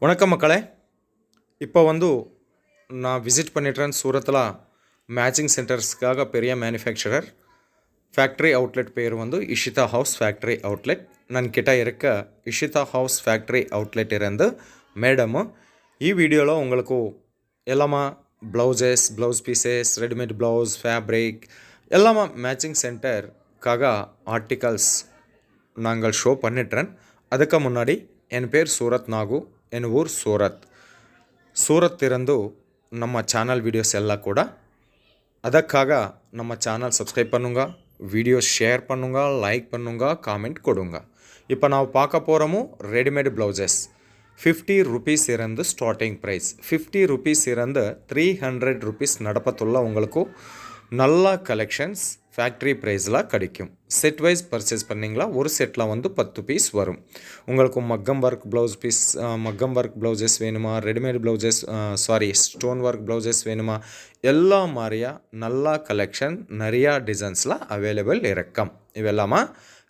வணக்கம் மக்களே. இப்போ நான் விசிட் பண்ணிட்டேன் சூரத்தில் மேட்சிங் சென்டர்ஸ்க்காக பெரிய மேனுஃபேக்சரர் ஃபேக்ட்ரி அவுட்லெட் பேர் இஷிதா ஹவுஸ் ஃபேக்ட்ரி அவுட்லெட். ನನ್ನ கிட்ட இருக்க இஷிதா ஹவுஸ் ஃபேக்ட்ரி அவுட்லெட் இருந்து மேடமு ಈ ವಿಡಿಯೋలో உங்களுக்கு எல்லாமா blouses, blouse pieces, readymade blouse, fabric எல்லாமா மேட்சிங் சென்டர்க்காக ஆர்டிகல்ஸ் நாங்கள் ஷோ பண்ணிட்டேன். அதுக்கு முன்னாடி என் பேர் சூரத் நாகு, என் ஊர் சூரத் இருந்து நம்ம சேனல் வீடியோஸ் எல்லாம் கூட ಅದಕ್ಕಾக நம்ம சேனல் சப்ஸ்கிரைப் பண்ணுங்க, வீடியோ ஷேர் பண்ணுங்க, லைக் பண்ணுங்க, காமெண்ட் கொடுங்க. இப்போ ನಾವು பார்க்க போகிறோமோ ரெடிமேட் ப்ளவுசஸ் 50 ருபீஸ் இருந்து ஸ்டார்டிங் ப்ரைஸ் 50 ருபீஸ் இருந்து 300 ருபீஸ் நடப்பத்துள்ள உங்களுக்கு நல்ல கலெக்ஷன்ஸ் ஃபேக்ட்ரி ப்ரைஸில் கிடைக்கும். செட் வைஸ் பர்ச்சேஸ் பண்ணிங்களா ஒரு செட்டில் 10 பீஸ் வரும். உங்களுக்கு maggam work blouse piece, maggam work blouses வேணுமா, readymade blouses stone work blouses வேணுமா, எல்லா மாதிரியா நல்ல கலெக்ஷன் நிறையா டிசைன்ஸில் அவைலபிள் இருக்கும். இவெல்லாமா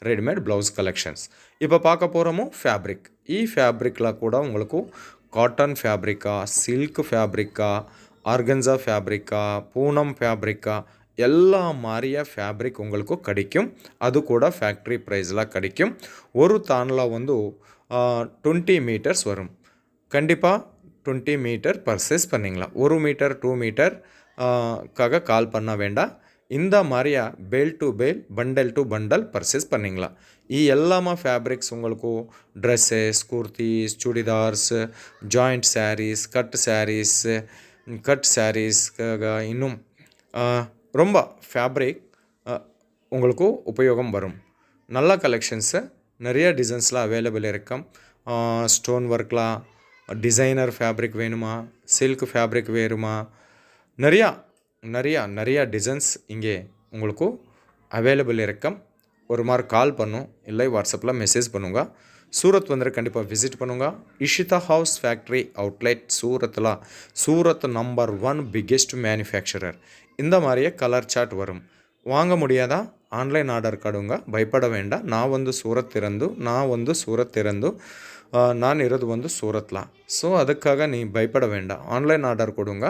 ரெடிமேட் ப்ளவுஸ் கலெக்ஷன்ஸ். இப்போ பார்க்க போகிறோமோ ஃபேப்ரிக். ஃபேப்ரிக்கில் கூட உங்களுக்கு காட்டன் ஃபேப்ரிக்கா, சில்க் ஃபேப்ரிக்கா, ஆர்கன்ஸா ஃபேப்ரிக்கா, பூனம் ஃபேப்ரிக்கா எல்லா மாதிரியா ஃபேப்ரிக் உங்களுக்கு கிடைக்கும். அது கூட ஃபேக்ட்ரி ப்ரைஸில் கிடைக்கும். ஒரு தானில் 20 மீட்டர்ஸ் வரும். கண்டிப்பாக 20 மீட்டர் பர்ச்சேஸ் பண்ணிங்களா. 1 மீட்டர் 2 மீட்டர் காக கால் பண்ண வேண்டாம். இந்த மாதிரியா பேல் டு பேல், பண்டல் டு பண்டல் பர்ச்சேஸ் பண்ணிங்களா. எல்லாமா ஃபேப்ரிக்ஸ் உங்களுக்கு dresses, kurtis, chudidars, joint saris, cut சாரீஸ்க்காக இன்னும் ரொம்ப ஃபேப்ரிக் உங்களுக்கு உபயோகம் வரும். நல்ல கலெக்ஷன்ஸு நிறைய டிசைன்ஸில் அவைலபிள் இருக்கும். ஸ்டோன் ஒர்க்கில் டிசைனர் ஃபேப்ரிக் வேணுமா, சில்க் ஃபேப்ரிக் வேணுமா, நிறையா டிசைன்ஸ் இங்கே உங்களுக்கு அவைலபிள் இருக்கும். ஒரு மாதிரி கால் பண்ணும், இல்லை வாட்ஸ்அப்பில் மெசேஜ் பண்ணுங்க. சூரத் கண்டிப்பாக விசிட் பண்ணுங்க. Ishita house factory outlet Surat number 1 biggest manufacturer. இந்த மாதிரியே கலர் சார்ட் வரும். வாங்க முடியாதா, ஆன்லைன் ஆர்டர் கொடுங்க, பயப்பட வேண்டாம். நான் சூரத் இருந்து நான் ಇರೋದು சூரத்தில். ஸோ அதுக்காக நீ பயப்பட வேண்டாம், ஆன்லைன் ஆர்டர் கொடுங்க.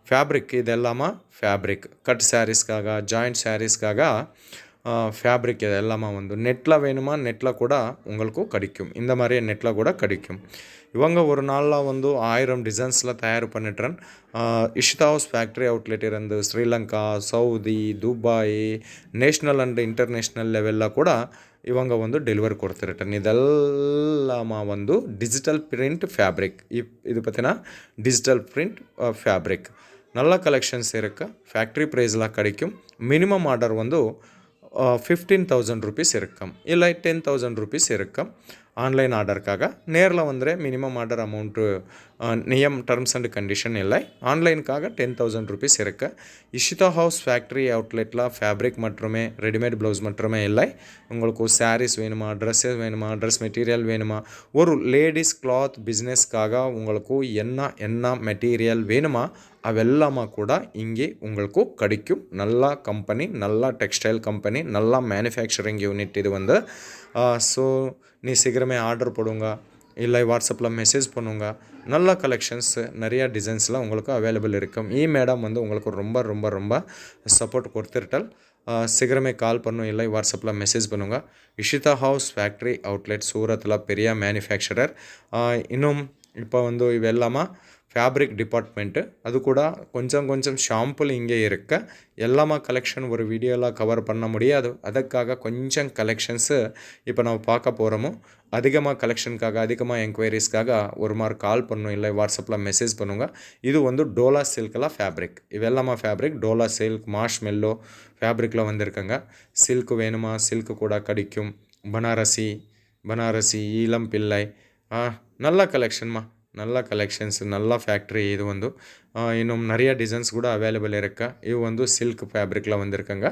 ஃபேப்ரிக் இதெல்லாமா ஃபேப்ரிக் கட் சாரீஸ்க்காக, ஜாயிண்ட் சாரீஸ்க்காக ஃபேப்ரிக் இதெல்லாமா நெட்டில் வேணுமா, நெட்டில் கூட உங்களுக்கு கிடைக்கும். இந்த மாதிரியே நெட்டில் கூட கிடைக்கும். இவங்க ஒரு நாளில் 1000 டிசைன்ஸில் தயார் பண்ணிட்டுறேன். இஷிதா ஹவுஸ் ஃபேக்ட்ரி அவுட்லெட் இருந்து Sri Lanka, Saudi, Dubai, national and international லெவலில் கூட இவங்க டெலிவரி கொடுத்துருட்டேன். இதெல்லாமா digital print fabric. இது பார்த்தீங்கன்னா டிஜிட்டல் பிரிண்ட் ஃபேப்ரிக் நல்ல கலெக்ஷன்ஸ் இருக்குது. ஃபேக்ட்ரி ப்ரைஸில் கிடைக்கும். மினிமம் ஆர்டர் 15,000 ருபீஸ் இருக்கும், இல்லை 10,000 ருபீஸ் இருக்கும். ஆன்லைன் ஆர்டருக்காக நேரில் minimum order amount terms and condition இல்லை. ஆன்லைனுக்காக 10,000 ருபீஸ் இருக்குது. இஷிதா ஹவுஸ் ஃபேக்ட்ரி அவுட்லெட்டில் ஃபேப்ரிக் மட்டுமே, ரெடிமேட் ப்ளவுஸ் மட்டுமே இல்லை. உங்களுக்கு சாரீஸ் வேணுமா, ட்ரெஸ்ஸஸ் வேணுமா, ட்ரெஸ் மெட்டீரியல் வேணுமா, ஒரு லேடிஸ் கிளாத் பிஸ்னஸ்க்காக உங்களுக்கு என்ன மெட்டீரியல் வேணுமா அವೆல்லாமா கூட இங்கே உங்களுக்கு கிடைக்கும். நல்ல கம்பெனி, நல்ல டெக்ஸ்டைல் கம்பெனி, நல்ல மேனுஃபேக்சரிங் யூனிட் இது ஸோ நீ சீக்கிரமே ஆர்டர் போடுங்க, இல்லை வாட்ஸ்அப்பில் மெசேஜ் பண்ணுங்க. நல்ல கலெக்ஷன்ஸ் நிறையா டிசைன்ஸில் உங்களுக்கு அவைலபிள் இருக்கும். மேடம் உங்களுக்கு ரொம்ப ரொம்ப ரொம்ப சப்போர்ட் கொடுத்துருட்டல். சீக்கிரமே கால் பண்ணும், இல்லை வாட்ஸ்அப்பில் மெசேஜ் பண்ணுங்க. இஷிதா ஹவுஸ் ஃபேக்ட்ரி அவுட்லெட் சூரத்தில் பெரிய மேனுஃபேக்சரர். இன்னும் இப்போ இவெல்லாமா ஃபேப்ரிக் டிபார்ட்மெண்ட்டு. அது கூட கொஞ்சம் ஷாம்பிள் இங்கே இருக்க. எல்லாமா கலெக்ஷன் ஒரு வீடியோவில் கவர் பண்ண முடியாது. அதுக்காக கொஞ்சம் கலெக்ஷன்ஸு இப்போ ನಾವು பார்க்க போகிறோமோ. அதிகமாக கலெக்ஷனுக்காக, அதிகமாக என்கொயரிஸ்க்காக ஒரு மாதிரி கால் பண்ணும், இல்லை வாட்ஸ்அப்பில் மெசேஜ் பண்ணுங்க. இது டோலா சில்கில் ஃபேப்ரிக். இவெல்லாமா ஃபேப்ரிக் டோலா சில்க், மார்ஷ் மெல்லோ ஃபேப்ரிக்கில் வந்திருக்குங்க. சில்க் வேணுமா, சில்க் கூட கிடைக்கும். பனாரசி, ஈலம் பிள்ளை நல்ல கலெக்ஷன்மா, நல்ல கலெக்ஷன்ஸ், நல்ல ஃபேக்ட்ரி. இது இன்னும் நிறைய டிசைன்ஸ் கூட அவைலபிள் இருக்கா. இವು சில்க் ஃபேப்ரிக்கில் வந்திருக்குங்க.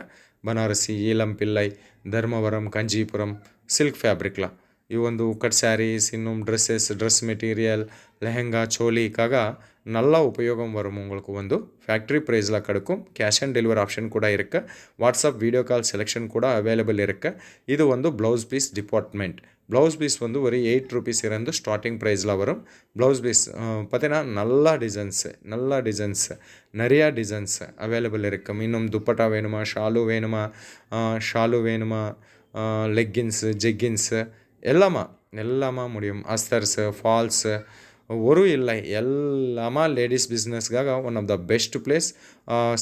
பனாரசி, ஈலம் பிள்ளை, தர்மவரம், கஞ்சிபுரம் சில்க் ஃபேப்ரிக்கில் இವು கட் சாரீஸ், இன்னும் ட்ரெஸ் மெட்டீரியல், லெஹங்கா, சோலிக்காக நல்ல உபயோகம் வரும். உங்களுக்கு ஃபேக்ட்ரி ப்ரைஸில் கிடைக்கும். கேஷ் ஆன் டெலிவரி ஆப்ஷன் கூட இருக்குது. வாட்ஸ்அப் வீடியோ கால் செலெக்ஷன் கூட அவைலபிள் இருக்குது. இது blouse piece department. Blouse piece வந்து ஒரு 8 ருபீஸ் இருந்து ஸ்டார்டிங் ப்ரைஸில் வரும். ப்ளவுஸ் பீஸ் பார்த்தீங்கன்னா நல்ல டிசைன்ஸு நிறையா டிசைன்ஸ் அவைலபிள் இருக்கும். இன்னும் துப்பட்டா வேணுமா, ஷாலு வேணுமா, லெக்கின்ஸு, ஜெக்கின்ஸு எல்லாமா முடியும். அஸ்தர்ஸு, ஃபால்ஸு ஒரு இல்லை எல்லாமா லேடிஸ் பிஸ்னஸ்க்காக one of the best place,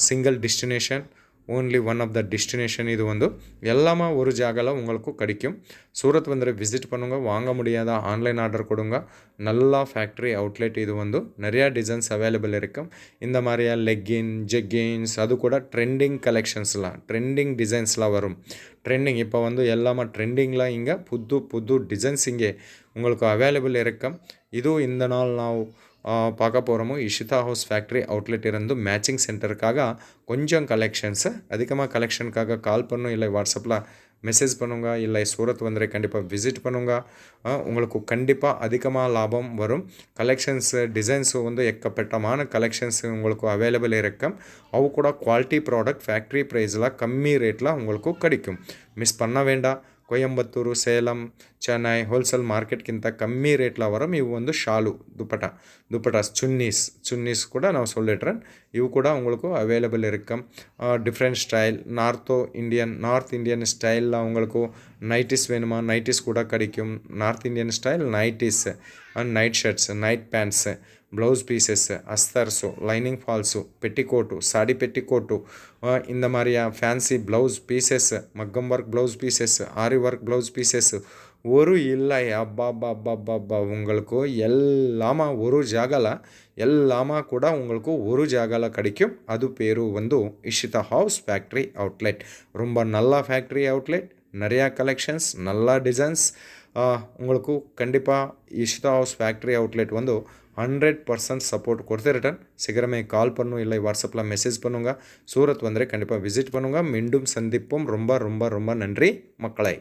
single destination, only one of the destination. இது வந்து எல்லாமே ஒரு ஜாகால உங்களுக்கு கிடைக்கும். சூரத் வந்து விசிட் பண்ணுங்க. வாங்க முடியாதா ஆன்லைன் ஆர்டர் கொடுங்க. நல்லா ஃபேக்ட்ரி அவுட்லெட். இது வந்து நிறையா டிசைன்ஸ் அவைலபிள் இருக்கும். இந்த மாதிரியா லெக்கின், ஜெக்கின்ஸ், அது கூட ட்ரெண்டிங் கலெக்ஷன்ஸ்லாம், ட்ரெண்டிங் டிசைன்ஸ்லாம் வரும். ட்ரெண்டிங் இப்போ வந்து எல்லாமே ட்ரெண்டிங்லாம் இங்கே புது டிசைன்ஸ் இங்கே உங்களுக்கு அவைலபிள் இருக்கும். ಇದು ಇಂದ ನಾವು பார்க்க போகிறோமோ இஷிதா ஹவுஸ் ஃபேக்ட்ரி அவுட்லெட் இருந்து மேட்சிங் சென்டருக்காக கொஞ்சம் கலெக்ஷன்ஸ் அதிகமாக கலெக்ஷனுக்காக கால் பண்ணும், இல்லை வாட்ஸ்அப்பில் மெசேஜ் பண்ணுங்க, இல்லை சூரத் வந்து கண்டிப்பாக விசிட் பண்ணுங்க. உங்களுக்கு கண்டிப்பாக அதிகமாக லாபம் வரும். கலெக்ஷன்ஸு டிசைன்ஸு வந்து எக்கப்பட்டமான கலெக்ஷன்ஸு உங்களுக்கு அவைலபிள் இருக்கும். அವು கூட குவாலிட்டி ப்ராடக்ட் ஃபேக்ட்ரி ப்ரைஸில் கம்மி ரேட்டில் உங்களுக்கு கிடைக்கும். மிஸ் பண்ண வேண்டாம். ಕೊಯಂಬತ್ತೂರು, ಸೇಲಂ, ಚೆನ್ನೈ ಹೋಲ್ಸೇಲ್ ಮಾರ್ಕೆಟ್ಗಿಂತ ಕಮ್ಮಿ ರೇಟ್ಲ ವರಂ. ಇವು ಒಂದು ಶಾಲು துப்பட்டாஸ் சுன்னீஸ் கூட நான் சொல்லிடுறேன். இவு கூட உங்களுக்கு அவைலபிள் இருக்கும். டிஃப்ரெண்ட் ஸ்டைல் நார்த் இந்தியன் ஸ்டைலில் உங்களுக்கு நைட்டிஸ் வேணுமா, நைட்டிஸ் கூட கிடைக்கும். North Indian style nighties and night shirts, night pants, blouse pieces, அஸ்தர்ஸு, lining falls, petticoat, sari petticoat, இந்த மாதிரியா ஃபேன்சி ப்ளவுஸ் பீசஸ்ஸு, மக்கம் ஒர்க் ப்ளவுஸ் பீசஸ்ஸு, ஆரி ஒர்க் ப்ளவுஸ் பீசஸ்ஸு ஒரு இல்லை அப்பா உங்களுக்கு எல்லாமா ஒரு ஜாகால எல்லாமா கூட உங்களுக்கு ஒரு ஜாகால கிடைக்கும். அது பேரு வந்து இஷிதா ஹவுஸ் ஃபேக்ட்ரி அவுட்லெட். ரொம்ப நல்ல ஃபேக்ட்ரி அவுட்லெட், நிறையா கலெக்ஷன்ஸ், நல்ல டிசைன்ஸ். உங்களுக்கு கண்டிப்பாக இஷிதா ஹவுஸ் ஃபேக்ட்ரி அவுட்லெட் வந்து 100% சப்போர்ட் கொடுத்துருட்டேன். சீக்கிரமே கால் பண்ணும், இல்லை வாட்ஸ்அப்பில் மெசேஜ் பண்ணுங்க. சூரத் வந்து கண்டிப்பாக விசிட் பண்ணுங்க. மீண்டும் சந்திப்போம். ரொம்ப ரொம்ப ரொம்ப நன்றி மக்களை.